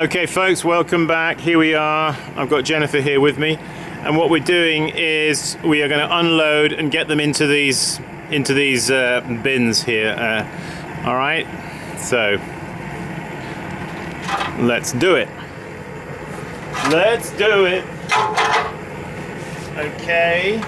Okay folks, welcome back. Here we are. I've got Jennifer here with me, and what we're doing is we are going to unload and get them into these bins here. All right, so let's do it. Let's do it. Okay.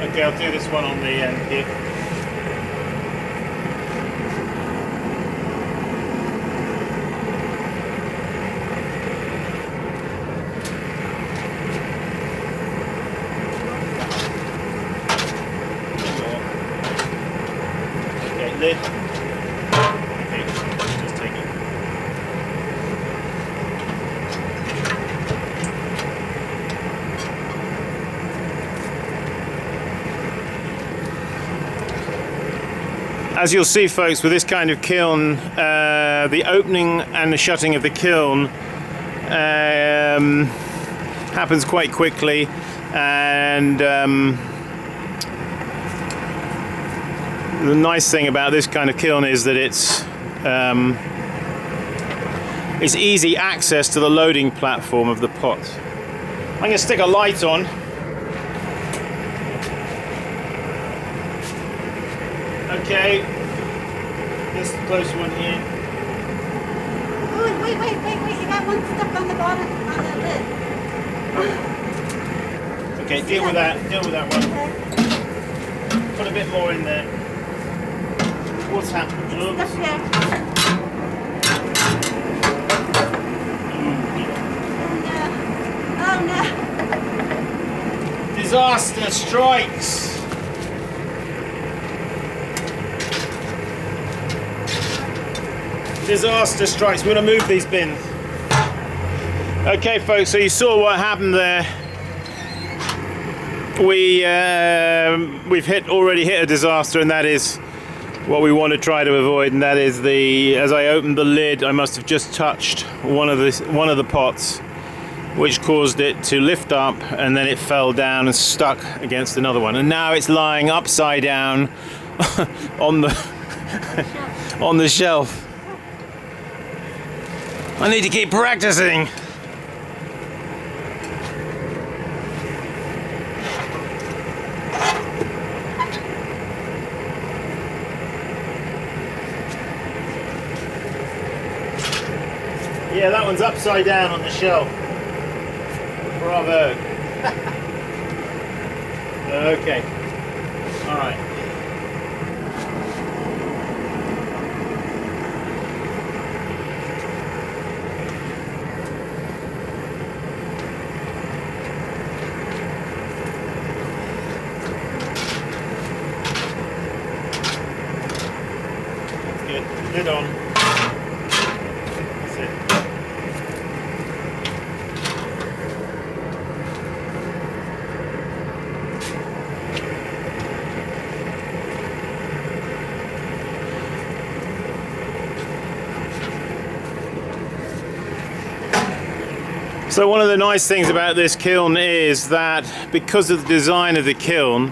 Okay, I'll do this one on the end here. Okay, lid. Okay, just take it. As you'll see folks, with this kind of kiln, the opening and the shutting of the kiln happens quite quickly, and the nice thing about this kind of kiln is that it's easy access to the loading platform of the pot. I'm going to stick a light on. Okay, this is the close one here. Oh, wait, you got one stuck on the bottom, on the lid. Okay, deal with that one. Okay. Put a bit more in there. What's happened? Stuck there. Oh no. Disaster strikes! Disaster strikes. We're going to move these bins. Okay folks, so you saw what happened there. We've already hit a disaster, and that is what we want to try to avoid, and that is as I opened the lid, I must have just touched one of the pots, which caused it to lift up, and then it fell down and stuck against another one, and now it's lying upside down on the shelf. I need to keep practicing. Yeah, that one's upside down on the shelf. Bravo. Okay. All right. Good. Lid on. That's it. So one of the nice things about this kiln is that because of the design of the kiln,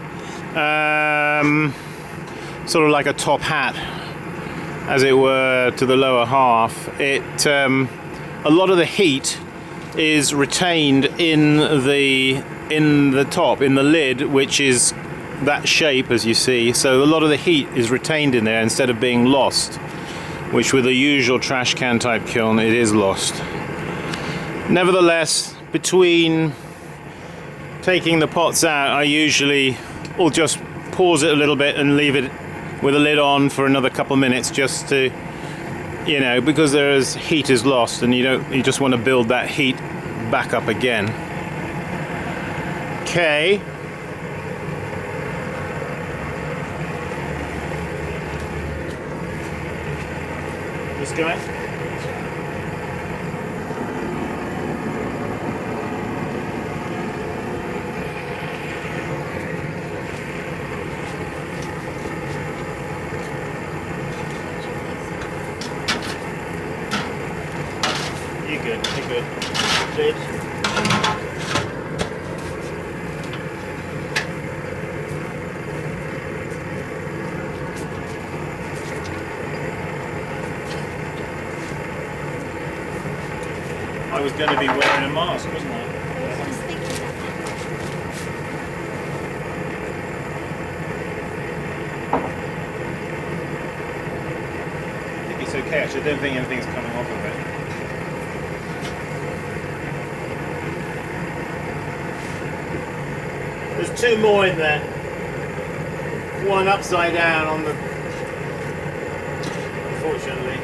sort of like a top hat, as it were, to the lower half, a lot of the heat is retained in the top, in the lid, which is that shape as you see. So a lot of the heat is retained in there instead of being lost, which with a usual trash can type kiln it is lost. Nevertheless, between taking the pots out, I usually will just pause it a little bit and leave it with the lid on for another couple of minutes, just to, because heat is lost, and you just want to build that heat back up again. Okay. This guy. You're good. Lid. was going to be wearing a mask, wasn't I? I was thinking that. I think it's okay, actually. I don't think anything's coming off of it. There's two more in there. One upside down on the... Unfortunately.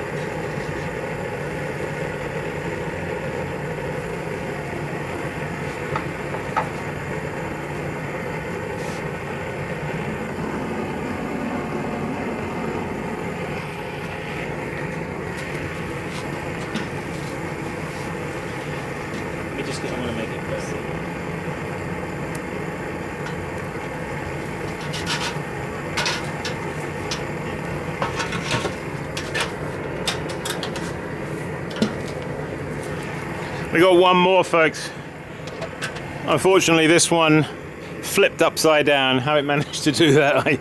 I'm going to make it messy. We got one more, folks. Unfortunately, this one flipped upside down. How it managed to do that, I'm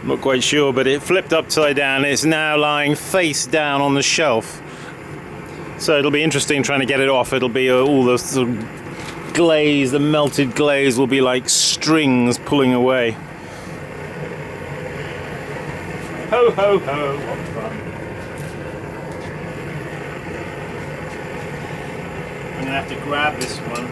not quite sure, but it flipped upside down. It's now lying face down on the shelf. So it'll be interesting trying to get it off. It'll be all the sort of glaze, the melted glaze will be like strings pulling away. Ho ho ho, what fun. I'm gonna have to grab this one.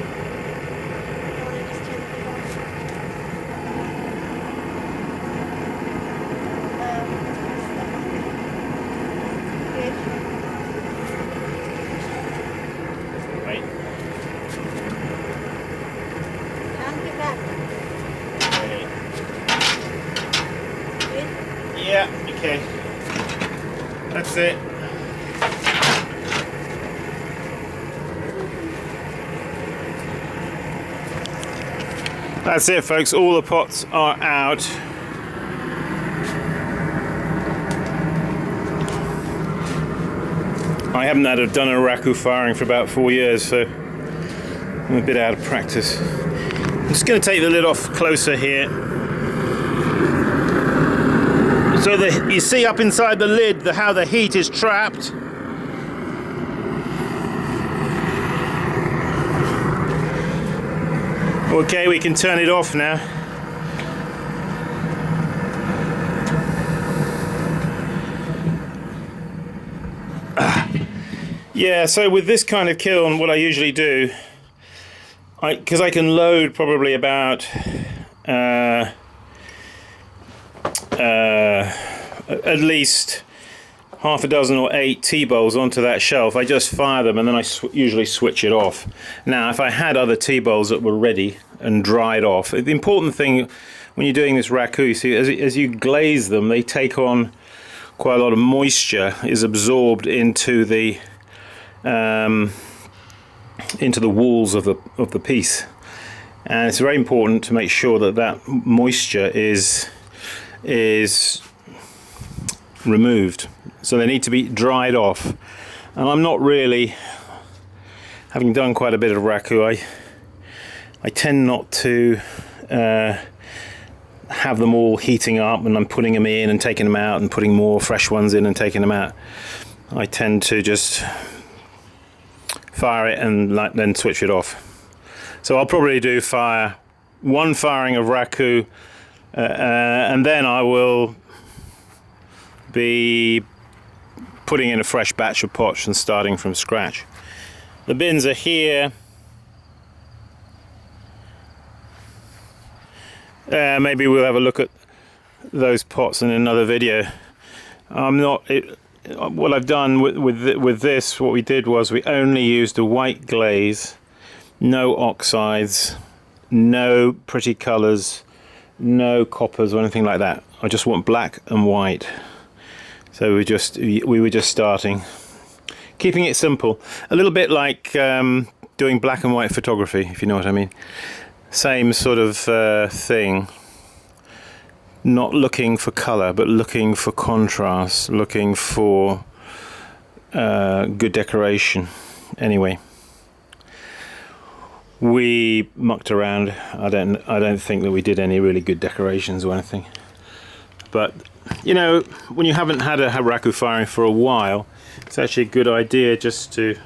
Yeah, okay. That's it. That's it, folks. All the pots are out. I haven't done a Raku firing for about 4 years, so I'm a bit out of practice. I'm just going to take the lid off closer here. So you see up inside the lid how the heat is trapped. Okay, we can turn it off now. Yeah, so with this kind of kiln, what I usually do, because I can load probably about at least half a dozen or 8 T-bowls onto that shelf. I just fire them and then I usually switch it off. Now, if I had other T-bowls that were ready and dried off, the important thing when you're doing this Raku, see, as you glaze them, they take on quite a lot of moisture, is absorbed into the walls of the piece, and it's very important to make sure that that moisture is removed. So they need to be dried off, and I'm not really, having done quite a bit of Raku, I tend not to have them all heating up and I'm putting them in and taking them out and putting more fresh ones in and taking them out. I tend to just fire it and then switch it off. So I'll probably do one firing of Raku, and then I will be putting in a fresh batch of pots and starting from scratch. The bins are here. Maybe we'll have a look at those pots in another video. What I've done with this, what we did was we only used a white glaze, no oxides, no pretty colours, no coppers or anything like that. I just want black and white. So we were just starting, keeping it simple, a little bit like doing black and white photography, if you know what I mean. Same sort of thing. Not looking for colour, but looking for contrast, looking for good decoration. Anyway, we mucked around. I don't think that we did any really good decorations or anything. But you know, when you haven't had a Raku firing for a while, it's actually a good idea just to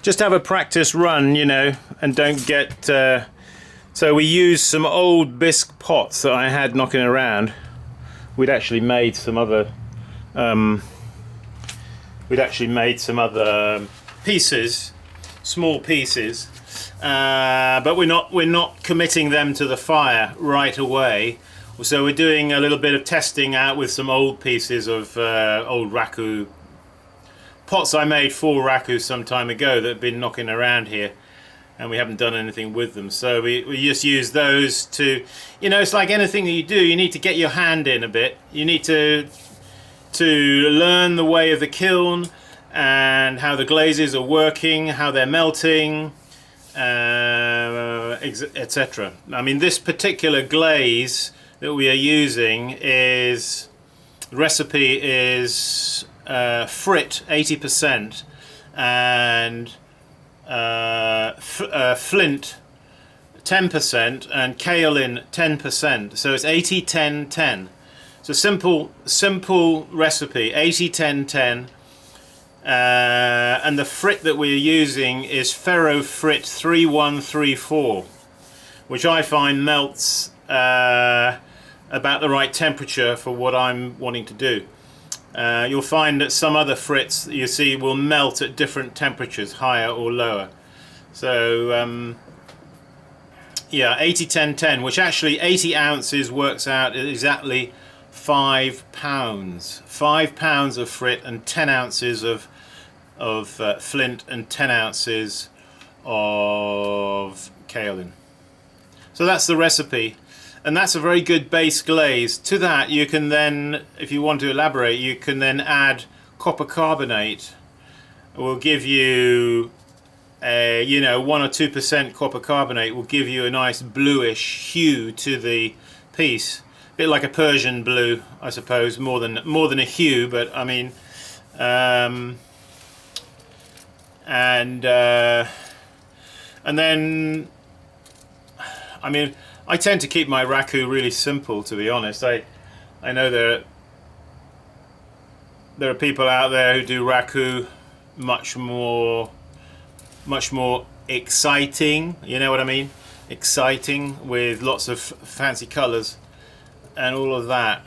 just have a practice run, you know, and don't get so we used some old bisque pots that I had knocking around. We'd actually made some other pieces, small pieces, but we're not committing them to the fire right away. So we're doing a little bit of testing out with some old pieces of old Raku pots I made for Raku some time ago that have been knocking around here, and we haven't done anything with them. So we just use those to, you know, it's like anything that you do, you need to get your hand in a bit. You need to learn the way of the kiln and how the glazes are working, how they're melting, etc. I mean, this particular glaze that we are using is, the recipe is frit 80% and flint 10% and kaolin 10%. So it's 80 10 10. So simple recipe, 80 10 10. And the frit that we're using is ferro frit 3134, which I find melts about the right temperature for what I'm wanting to do. You'll find that some other frits you see will melt at different temperatures, higher or lower. So yeah, 80 10 10, which actually 80 ounces works out at exactly 5 pounds. 5 pounds of frit and 10 ounces of flint and 10 ounces of kaolin. So that's the recipe, and that's a very good base glaze. To that you can then, if you want to elaborate, you can then add copper carbonate. It will give you a, you know, 1 or 2% copper carbonate will give you a nice bluish hue to the piece. A bit like a Persian blue, I suppose, more than a hue, but I mean, and then, I mean, I tend to keep my Raku really simple, to be honest. I know there are people out there who do Raku much more exciting, you know what I mean? Exciting, with lots of fancy colours and all of that.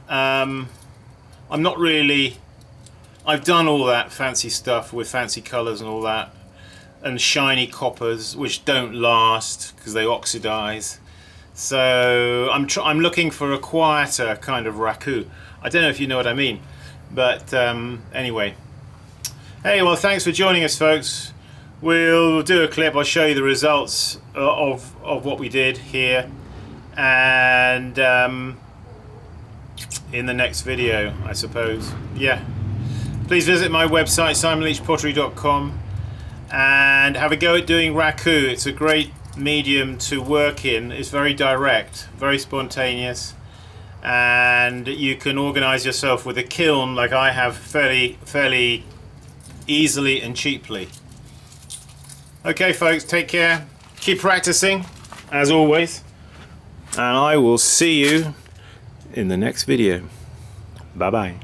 I'm not really, I've done all that fancy stuff with fancy colours and all that, and shiny coppers which don't last because they oxidize. So I'm looking for a quieter kind of Raku. I don't know if you know what I mean, but anyway. Hey, well, thanks for joining us, folks. We'll do a clip. I'll show you the results of what we did here, and in the next video, I suppose. Yeah. Please visit my website, simonleachpottery.com, and have a go at doing Raku. It's a great medium to work in. It's very direct, very spontaneous, and you can organize yourself with a kiln like I have fairly easily and cheaply. Okay, folks, take care, keep practicing as always, and I will see you in the next video. Bye bye.